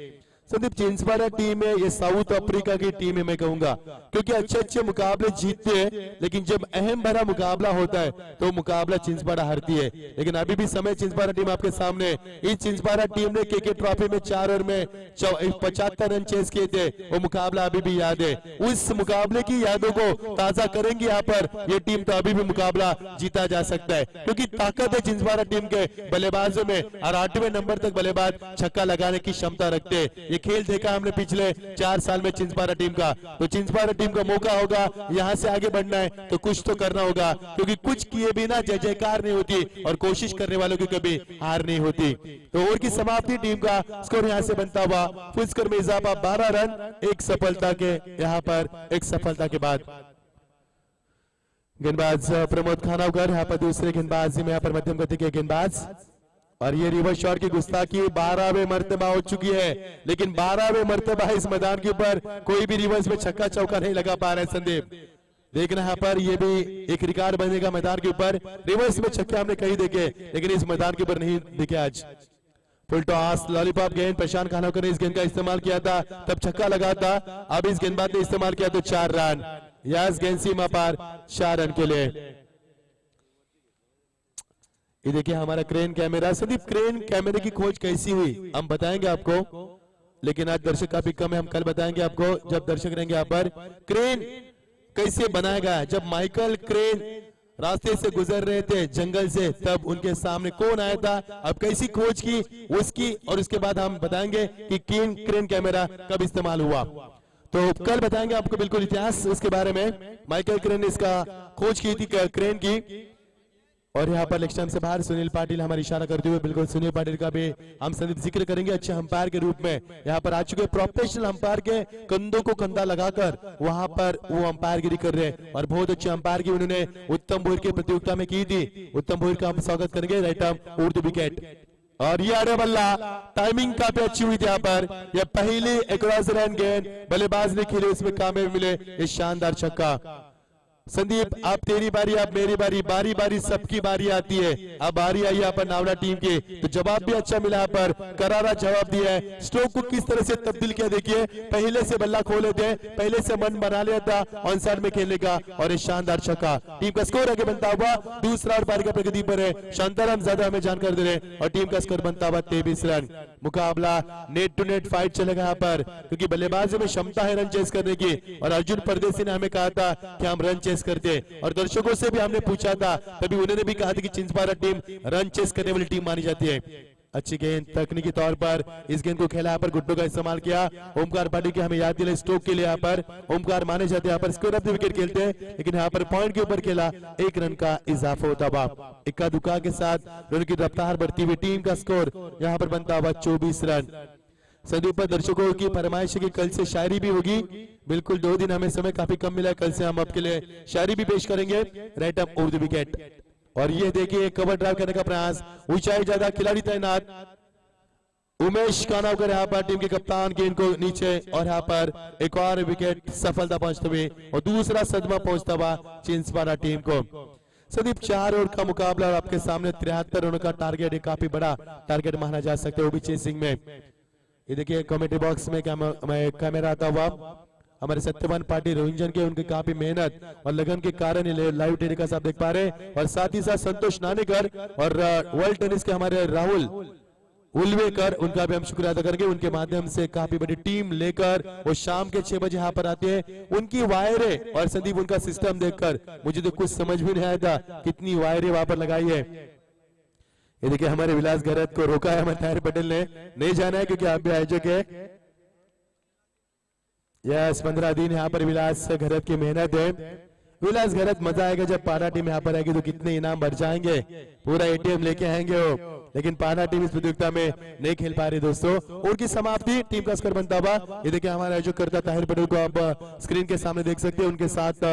संदीप चिंसपारा टीम है, ये साउथ अफ्रीका की टीम है मैं कहूंगा, क्योंकि अच्छे अच्छे मुकाबले जीतते हैं, लेकिन जब अहम भरा मुकाबला होता है तो मुकाबला चिंसपारा हारती है। लेकिन अभी भी समय चिंसपारा टीम आपके सामने। इस चिंसपारा टीम ने केके ट्रॉफी में 4 ओवर में 75 रन चेस किए थे, वो मुकाबला अभी भी याद है। उस मुकाबले की यादों को ताजा करेंगे यहाँ पर ये टीम, तो अभी भी मुकाबला जीता जा सकता है, क्योंकि ताकत है चिंसपारा टीम के बल्लेबाजों में और 8वें नंबर तक बल्लेबाज छक्का लगाने की क्षमता रखते हैं। ये खेल देखा हमने पिछले 4 साल में चिंसपारा टीम का। तो चिंसपारा टीम का मौका होगा यहाँ से आगे बढ़ना है तो कुछ तो करना होगा, क्योंकि कुछ किए बिना जय जयकार नहीं होती और कोशिश करने वालों की कभी हार नहीं होती। तो ओवर की समाप्ति, टीम का स्कोर यहाँ से बनता हुआ फुल स्कोर में इजाफा 12 रन, एक सफलता के यहाँ पर, एक सफलता के बाद। गेंदबाज प्रमोद खानावकर यहाँ पर दूसरे गेंदबाजी में यहाँ पर मध्यम गति के गेंदबाज, और ये रिवर्स शॉट की गुस्ताखी 12वें मर्तबा हो चुकी है, लेकिन 12वें मर्तबा इस मैदान के ऊपर कोई भी रिवर्स में छक्का चौका नहीं लगा पा रहे। संदीप देखना यहाँ पर, ये भी एक रिकॉर्ड बनेगा मैदान के ऊपर। रिवर्स में छक्के हमने कहीं देखे, लेकिन इस मैदान के ऊपर नहीं दिखे आज। फुल टॉस लॉलीपॉप गेंद, प्रशांत खानावकर ने इस गेंद का इस्तेमाल किया था, तब छक्का लगा था। अब इस गेंदबाज ने इस्तेमाल किया तो 4 रन, यस गेंद सीमा पार, 4 रन के लिए। ये देखिए हमारा क्रेन कैमरा। संदीप क्रेन कैमरे की खोज कैसी हुई हम बताएंगे आपको, लेकिन आज दर्शक काफी कम है, हम कल बताएंगे आपको जब दर्शक रहेंगे यहाँ पर। क्रेन कैसे बनाया गया है, जब माइकल क्रेन रास्ते से गुजर रहे थे जंगल से, तब उनके सामने कौन आया था, अब कैसी खोज की उसकी, और उसके बाद हम बताएंगे कि क्रेन कैमरा कब इस्तेमाल हुआ। तो कल बताएंगे आपको बिल्कुल इतिहास उसके बारे में। माइकल क्रेन ने इसका खोज की थी क्रेन की। और यहाँ पर लेग स्टंप से बाहर सुनील पाटिल हमारी इशारा करते हुए, बिल्कुल सुनील पाटिल का भी हम संदीप जिक्र करेंगे अच्छे अंपायर के रूप में। यहाँ पर आ चुके प्रोफेशनल अंपायर के कंधों को कंधा लगाकर वहां पर वो अंपायरगिरी कर रहे हैं, और बहुत अच्छे अंपायर की उन्होंने उत्तम भोईर की प्रतियोगिता में की थी। उत्तम भोईर का हम स्वागत करेंगे, राइट आर्म उर्दू विकेट। और ये आने बल्ला टाइमिंग काफी अच्छी हुई थी यहाँ पर। यह पहली एक्रॉस रन गेंद बल्लेबाज ने खेली, उसमें कामयाबी मिले इस शानदार छक्का। संदीप, अब तेरी बारी, अब मेरी बारी, बारी बारी सबकी बारी आती है। अब बारी आई यहाँ पर नावड़ा टीम की, तो जवाब भी अच्छा मिला यहाँ पर, करारा जवाब दिया है। स्ट्रोक को किस तरह से तब्दील किया देखिए, पहले से बल्ला खोले थे, पहले से मन बना लिया था ऑन साइड में खेलने का, और ये शानदार छक्का। टीम का स्कोर आगे बनता हुआ दूसरा और पारी का प्रगति पर है। शांताराम ज्यादा हमें जानकारी दे रहे हैं, और टीम का स्कोर बनता हुआ 23 रन। मुकाबला नेट टू नेट फाइट चलेगा यहाँ पर, क्योंकि बल्लेबाजी में क्षमता है रन चेस करने की, और अर्जुन परदेसी ने हमें कहा था कि हम रन चेस करते, और दर्शकों से भी हमने पूछा था, तभी उन्होंने भी कहा था कि चिंचपारा टीम रन चेस करने वाली टीम मानी जाती है। अच्छी गेंद तकनीकी तौर पर इस गेंद को खेला, यहाँ पर गुड्डू का इस्तेमाल किया। ओमकार पाटिल की हमें याद दिलाई, स्ट्रोक के लिए यहाँ पर ओमकार माने जाते हैं, यहाँ पर स्कोर ऑफ द विकेट खेलते हैं, लेकिन यहाँ पर पॉइंट के ऊपर खेला, 1 रन का इजाफा होता हुआ, इक्का दुक्का के साथ रन की रफ्तार बढ़ती हुई टीम का स्कोर यहाँ पर बनता हुआ 24 रन। संदीप पर दर्शकों की फरमाइश है कि कल से शायरी भी होगी, बिल्कुल 2 दिन हमें समय काफी कम मिला है, कल से हम आपके लिए शायरी भी पेश करेंगे। Right up over the wicket, और ये देखिए कवर ड्राइव करने का प्रयास, ऊंचाई ज्यादा, खिलाड़ी तैनात, उमेश कानावकर यहाँ पर टीम के कप्तान, गेंद को नीचे, और यहाँ पर एक और विकेट सफलता पहुंचते हुए, और दूसरा सदमा पहुंचता हुआ चिंचपारा टीम को। संदीप 4 ओवर का मुकाबला, और आपके सामने 73 रनों का टारगेट है, काफी बड़ा टारगेट माना जा सकता है, वो भी चेसिंग में। ये देखिए कमेटी बॉक्स में कैमरा आता हुआ हमारे सत्यवान पाटिल रोहिंजन के, उनकी काफी मेहनत और लगन के कारण लाइव टेलीकास्ट आप देख पा रहे हैं, और साथ ही साथ संतोष नानेकर और वर्ल्ड टेनिस के हमारे राहुल उलवेकर, उनका भी हम शुक्रिया अदा करेंगे, उनके माध्यम से काफी बड़ी टीम लेकर वो शाम के 6 बजे यहाँ पर आते हैं। उनकी वायरें और संदीप उनका सिस्टम देखकर मुझे तो कुछ समझ भी नहीं आया था, कितनी वायरें वहां पर लगाई है। ये देखिए हमारे विलास गहरत को रोका है हमारे ताहिर पटेल ने, नहीं जाना है क्योंकि आप भी आयोजक है। यस, 15 दिन यहाँ पर विलास गहरत की मेहनत है। विलास गहरत, मजा आएगा जब पारा टीम यहाँ पर आएगी, तो कितने इनाम बढ़ जाएंगे, पूरा एटीएम लेके आएंगे वो, लेकिन पारा टीम इस प्रतियोगिता में नहीं खेल पा रही दोस्तों। और की समाप्ति, टीम का स्कोर बनता हुआ, ये देखिए हमारा आयोजक करता ताहिर पटेल को आप स्क्रीन के सामने देख सकते हैं, उनके साथ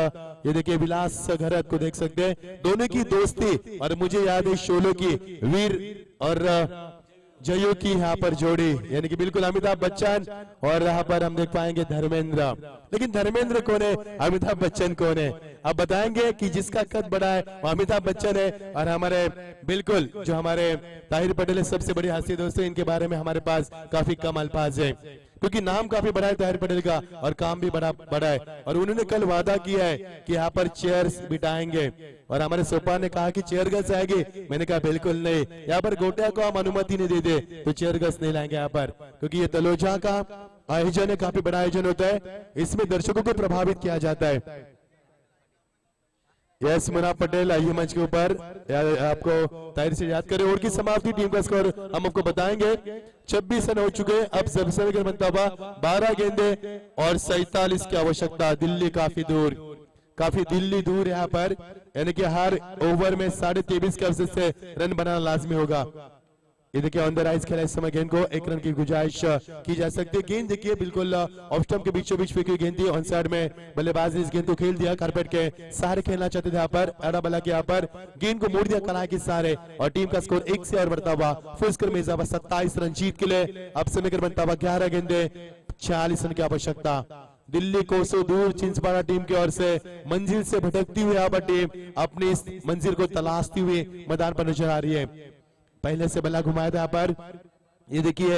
ये देखिए विलास गहरत को देख सकते हैं, दोनों की दोस्ती, और मुझे याद है शोलो की वीर और जयू की यहाँ पर जोड़ी, यानी कि बिल्कुल अमिताभ बच्चन, और यहाँ पर हम देख पाएंगे धर्मेंद्र। लेकिन धर्मेंद्र कौन है, अमिताभ बच्चन कौन है, अब बताएंगे कि जिसका कद बड़ा है वो अमिताभ बच्चन है, और हमारे बिल्कुल जो हमारे ताहिर पटेल है सबसे बड़ी हस्ती दोस्तों, इनके बारे में हमारे पास काफी कम अल्फाज है, क्योंकि नाम काफी बड़ा है ताहिर पटेल का, और काम भी बड़ा है, और उन्होंने कल वादा किया है कि यहाँ पर चेयर्स बिठाएंगे, और हमारे सोपा ने कहा कि चेयर गस आएगी, मैंने कहा बिल्कुल नहीं, यहाँ पर गोटिया को हम अनुमति नहीं देते तो चेयर गस नहीं लाएंगे यहाँ पर, क्योंकि ये तलोजा का आयोजन है, काफी बड़ा आयोजन होता है, इसमें दर्शकों को प्रभावित किया जाता है। यस, मुना पटेल आइए मंच के ऊपर, आपको ताहिर से याद करें। और की समाप्ति, टीम का स्कोर हम आपको बताएंगे, 26 रन हो चुके, अब सबसे बनता हुआ 12 गेंदे और 47 की आवश्यकता। दिल्ली काफी दिल्ली दूर यहाँ पर, यानी कि हर ओवर में 23.5 के अवसर से रन बनाना लाजमी होगा। ये देखिए ऑन द राइज खेला इस समय, गेंद को 1 रन की गुजारिश की जा सकती है। गेंद देखिए बिल्कुल ऑफ स्टंप के बीचों बीच फेंकी गेंद थी, ऑन साइड में बल्लेबाज ने इस गेंद को खेल दिया, कारपेट के सहारे खेलना चाहते थे यहाँ पर, अड़ा बला के यहाँ पर गेंद को मोड़ दिया कला के सहारे, और टीम का स्कोर 1 से और बढ़ता हुआ, फुल स्कोर में इजाफा 27 रन जीत के लिए। अब समय बनता हुआ 11 गेंदे 46 रन की आवश्यकता। दिल्ली कोसों दूर चिंचपारा टीम की ओर से मंजिल से भटकती हुई यहाँ पर टीम अपनी इस मंजिल को तलाशती हुई मैदान पर नजर आ रही है। पहले से बल्ला घुमाया था यहाँ पर, ये देखिए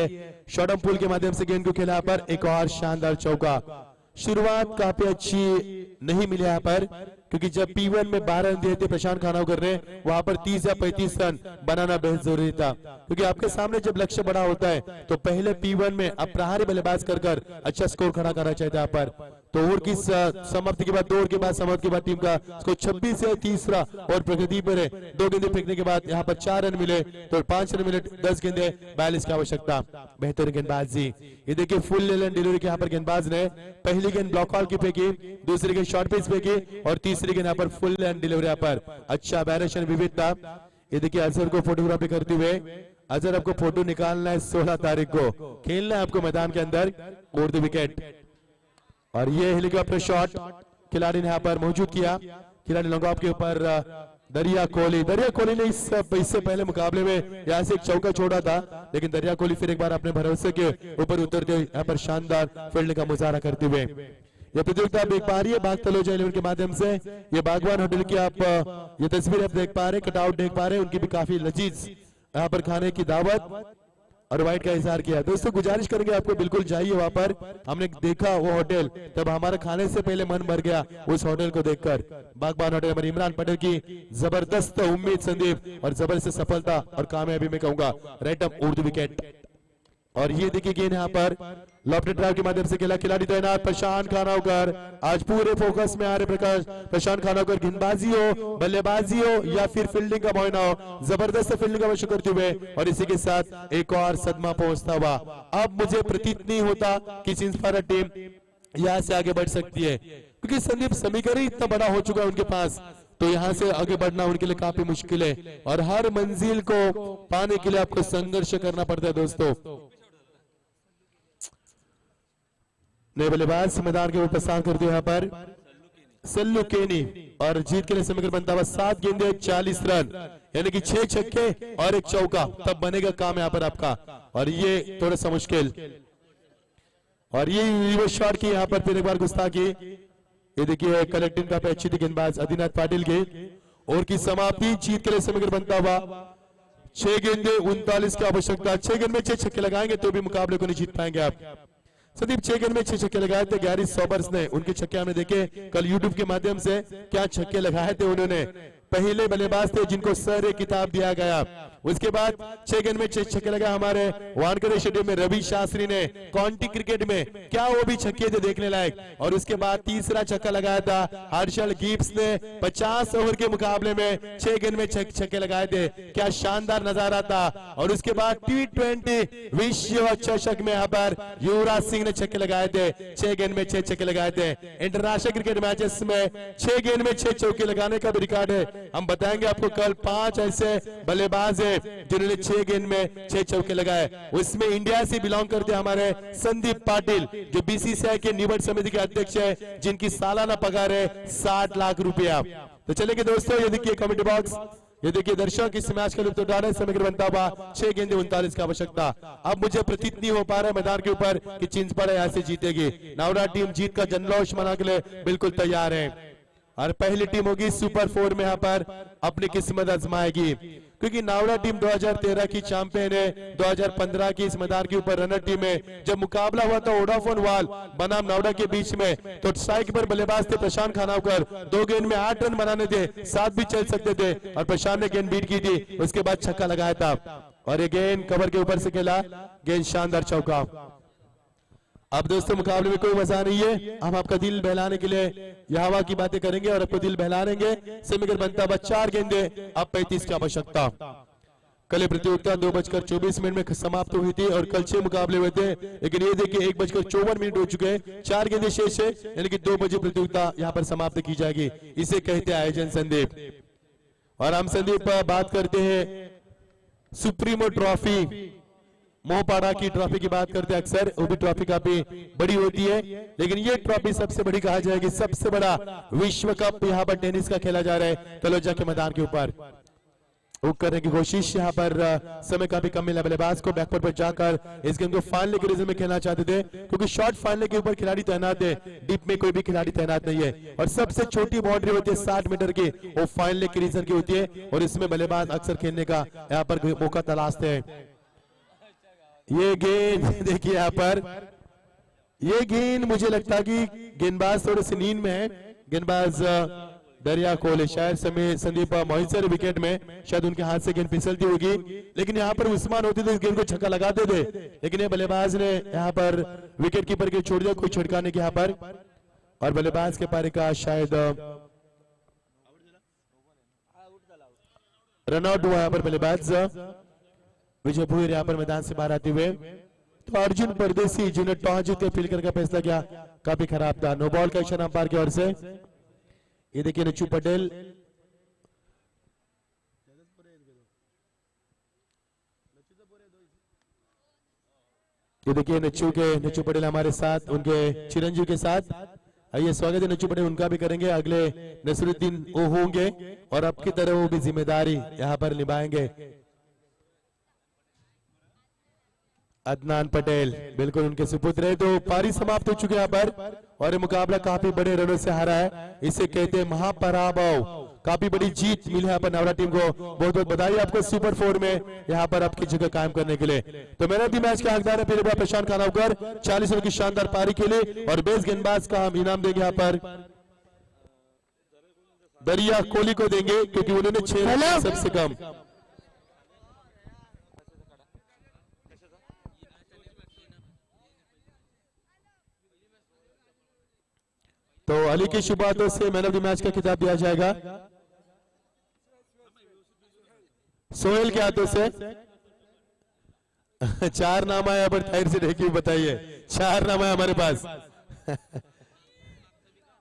शॉर्ट ऑन पुल के माध्यम से गेंद को खेला यहाँ पर, एक और शानदार चौका। शुरुआत काफी अच्छी नहीं मिली यहाँ पर, क्योंकि जब P1 में 12 रन दिए थे प्रशांत खानावकर ने, वहां पर 30 या 35 रन बनाना बेहद जरूरी था, क्योंकि आपके सामने जब लक्ष्य बड़ा होता है तो पहले P1 में अब प्रहारी बल्लेबाज कर अच्छा स्कोर खड़ा करना चाहिए यहाँ पर। तो ओवर की समाप्ति के बाद, 2 ओवर के बाद समाप्ति के बाद टीम का स्कोर 26 है, तीसरा और प्रगति पर है। 2 गेंदे फेंकने के बाद यहाँ पर 4 रन मिले, तो 5 रन मिले, 10 गेंदे 42 की आवश्यकता। बेहतर गेंदबाजी, ये देखिए फुल लेलन डिलीवरी के यहाँ पर गेंदबाज ने पहली गेंद ब्लॉक आउट की फेंकी, दूसरी गेंद शॉर्ट पिच फेंकी, और तीसरी गेंद यहाँ पर फुल लेलन डिलीवरी यहाँ पर। अच्छा वेरिएशन विविधता। ये देखिए अजहर को फोटोग्राफी करते हुए, अजहर आपको फोटो निकालना है 16 तारीख को, खेलना है आपको मैदान के अंदर, ओवर द विकेट। और ये हेलीकॉप्टर शॉट खिलाड़ी ने यहाँ पर मौजूद किया, खिलाड़ी लॉन्ग ऑफ के ऊपर दरिया कोहली ने इससे पहले मुकाबले में यहाँ से एक चौका छोड़ा था, लेकिन दरिया कोहली फिर एक बार अपने भरोसे के ऊपर उतरते हुए यहाँ पर शानदार फील्डिंग का मुजाहरा करते हुए। ये प्रतियोगिता आप देख पा रही है बाग तलोजा 11 के माध्यम से। ये बागवान होटल की आप ये तस्वीर आप देख पा रहे हैं, कटआउट देख पा रहे हैं, उनकी भी काफी लजीज यहाँ पर खाने की दावत और वाइट का इजहार किया। दोस्तों गुजारिश करेंगे आपको बिल्कुल जाइए वहां पर। हमने देखा वो होटल, तब हमारा खाने से पहले मन भर गया उस होटल को देखकर। बागबान होटल हमारे इमरान पटेल की जबरदस्त उम्मीद संदीप और जबरदस्त सफलता और कामयाबी में कहूंगा राइट अप उर्दू विकेट। और ये देखिए गेंद यहाँ पर लॉफ्टेड ड्राइव के माध्यम से खेला, खिलाड़ी तैनात प्रशांत खानावकर। आज पूरे फोकस में आ रहे प्रशांत खानावकर। गेंदबाजी हो, बल्लेबाजी हो या फिर फील्डिंग का मुआयना हो, जबरदस्त फील्डिंग का मशक करते हुए और इसी के साथ एक और सदमा पहुंचता हुआ। अब मुझे प्रतीत नहीं होता कि चिंचपारा टीम यहाँ से आगे बढ़ सकती है, क्योंकि संदीप समीकरण ही इतना बड़ा हो चुका है उनके पास, तो यहाँ से आगे बढ़ना उनके लिए काफी मुश्किल है और हर मंजिल को पाने के लिए आपको संघर्ष करना पड़ता है। दोस्तों नए बल्लेबाज मैदान के ऊपर प्रस्थान करते हुए यहाँ पर सल्लू केनी और जीत के लिए समीकरण बनता हुआ 7 गेंदे 40 रन, यानी कि 6 छक्के और 1 चौका, तब बनेगा काम यहाँ पर आपका। और ये थोड़ा सा मुश्किल, और ये रिवर्स शॉट की यहाँ पर फिर एक बार गुस्ताखी। ये देखिए कलेक्टिंग का अच्छी थी गेंदबाज आदिनाथ पाटिल के। और की समाप्ति जीत के लिए समीकरण बनता हुआ 6 गेंदे 39 की आवश्यकता। 6 गेंद में 6 छक्के लगाएंगे तो भी मुकाबले को नहीं जीत पाएंगे आप। संदीप 6 गेंद में 6 छक्के लगाए थे गैरी सॉबर्स ने। उनके छक्के हमने देखे कल यूट्यूब के माध्यम से, क्या छक्के लगाए थे उन्होंने। पहले बल्लेबाज थे जिनको सर किताब दिया गया। उसके बाद 6 गेंद में 6 छक्के लगाए हमारे वानखेड़े स्टेडियम में रवि शास्त्री ने। काउंटी क्रिकेट में क्या वो भी छक्के थे देखने लायक। और उसके बाद तीसरा छक्का लगाया था हर्षल गिब्स ने 50 ओवर के मुकाबले में 6 गेंद में 6 छक्के लगाए थे, क्या शानदार नजारा था। और उसके बाद T20 विश्व चषक में यहाँ पर युवराज सिंह ने छक्के लगाए थे, 6 गेंद में 6 छक्के लगाए थे। इंटरनेशनल क्रिकेट मैचेस में 6 गेंद में 6 चौके लगाने का भी रिकॉर्ड है। हम बताएंगे आपको कल 5 ऐसे बल्लेबाज है जिन्होंने 6 गेंद में 6 चौके लगाए। उसमें इंडिया से बिलोंग करते हमारे संदीप पाटिल, जो बीसीसीआई के निवड समिति के अध्यक्ष है, जिनकी सालाना पगार है 60 लाख रुपया। तो चलेंगे दोस्तों, ये देखिए कमेटी बॉक्स, ये देखिए दर्शक इस मैच का लुत्फ उठाने समीकरण बनता हुआ 6 गेंदे 39 की आवश्यकता। अब मुझे प्रतीत नहीं हो पा रहा है मैदान के ऊपर कि चिंचपाड़ा यहाँ से जीतेगी। नावड़ा टीम जीत का जल्लोष मनाने के लिए बिल्कुल तैयार है और पहली टीम होगी सुपर 4 में यहाँ पर अपनी किस्मत आजमाएगी, क्योंकि नावड़ा टीम 2013 की चैंपियन है, 2015 की इस मैदान के ऊपर रनर टीम है। जब मुकाबला हुआ था वोडाफोन वाल बनाम नावड़ा के बीच में, तो स्ट्राइक पर बल्लेबाज थे प्रशांत खानावकर। 2 गेंद में 8 रन बनाने थे, 7 भी चल सकते थे और प्रशांत ने गेंद बीट की थी। उसके बाद छक्का लगाया था और ये गेंद कवर के ऊपर से खेला, गेंद शानदार चौका। अब दोस्तों मुकाबले में कोई मजा नहीं है, हम आपका दिल बहलाने के लिए यह हवा की बातें करेंगे और आपको दिल बहला देंगे। समीकरण बनता हुआ 4 गेंदे अब 35 की आवश्यकता। कल ये प्रतियोगिता 2:24 में समाप्त हुई थी और कल 6 मुकाबले हुए थे, लेकिन ये देखिए 1:54 हो चुके हैं, 4 गेंदे शेष है, यानी कि 2 बजे प्रतियोगिता यहाँ पर समाप्त की जाएगी। इसे कहते हैं आयोजन संदीप। और हम संदीप बात करते हैं सुप्रीमो ट्रॉफी, मोहपाड़ा की ट्रॉफी की बात करते हैं अक्सर, वो भी ट्रॉफी काफी बड़ी होती है, लेकिन ये ट्रॉफी सबसे बड़ी कहा जाएगी। सबसे बड़ा विश्व कप यहाँ पर टेनिस का खेला जा रहा है तलोजा के मैदान के ऊपर। हुक करने की कोशिश, यहाँ पर समय काफी कम मिला बल्लेबाज को, बैकवर्ड पर जाकर इस गेम को फाइनल के रीजन में खेलना चाहते थे, क्योंकि शॉर्ट फाइनल के ऊपर खिलाड़ी तैनात है, डीप में कोई भी खिलाड़ी तैनात नहीं है। और सबसे छोटी बाउंड्री होती है 60 मीटर की, वो फाइनल के रीजन की होती है और इसमें बल्लेबाज अक्सर खेलने का यहाँ पर मौका तलाशते हैं। ये गेंद देखिए यहाँ पर, ये गेंद मुझे लगता है कि गेंदबाज थोड़े से नींद में है। गेंदबाज दरिया कोहली, शायद संदीप मोहित विकेट में शायद उनके हाथ से गेंद फिसलती होगी, लेकिन यहाँ पर उस्मान होते थे इस गेंद को छक्का लगाते थे, लेकिन ये बल्लेबाज ने यहाँ पर विकेट कीपर के छोड़ दिया, कोई छिड़काने के यहाँ पर। और बल्लेबाज के पारी का शायद रनआउट हुआ यहाँ पर बल्लेबाज विजय भूर यहाँ पर मैदान से बाहर आते हुए। तो अर्जुन परदेसी जिन्हें टॉस जीत के फील्ड का फैसला किया, काफी खराब था। नो बॉल का इशारा अंपायर की ओर से। ये देखिए नच्चू पटेल, ये देखिए नच्चू पटेल हमारे साथ, उनके चिरंजीव के साथ। आइए स्वागत है नच्चू पटेल, उनका भी करेंगे। अगले नसरुद्दीन वो होंगे और अब की तरह वो भी जिम्मेदारी यहाँ पर निभाएंगे। अदनान पटेल बिल्कुल उनके सुपुत्र है। तो पारी समाप्त हो चुके हैं यहाँ पर और ये मुकाबला काफी बड़े रनों से हारा है। इसे कहते हैं महापराभव। काफी बड़ी जीत मिली है यहाँ पर नावड़ा टीम को। बहुत बहुत बधाई आपको सुपर 4 में यहाँ पर आपकी जगह कायम करने के लिए। तो मैन ऑफ द मैच का हकदार है पहले बार प्रशांत खानावकर 40 रन की शानदार पारी के लिए। और बेस्ट गेंदबाज का हम इनाम देंगे यहाँ पर दरिया कोहली को देंगे क्योंकि उन्होंने 6 रन सबसे कम। तो अली की शुभ बातों से मैन ऑफ द मैच का खिताब दिया जाएगा सोहेल के हाथों से। 4 नाम आया पर ताहिर से देखिए बताइए 4 नाम है हमारे पास।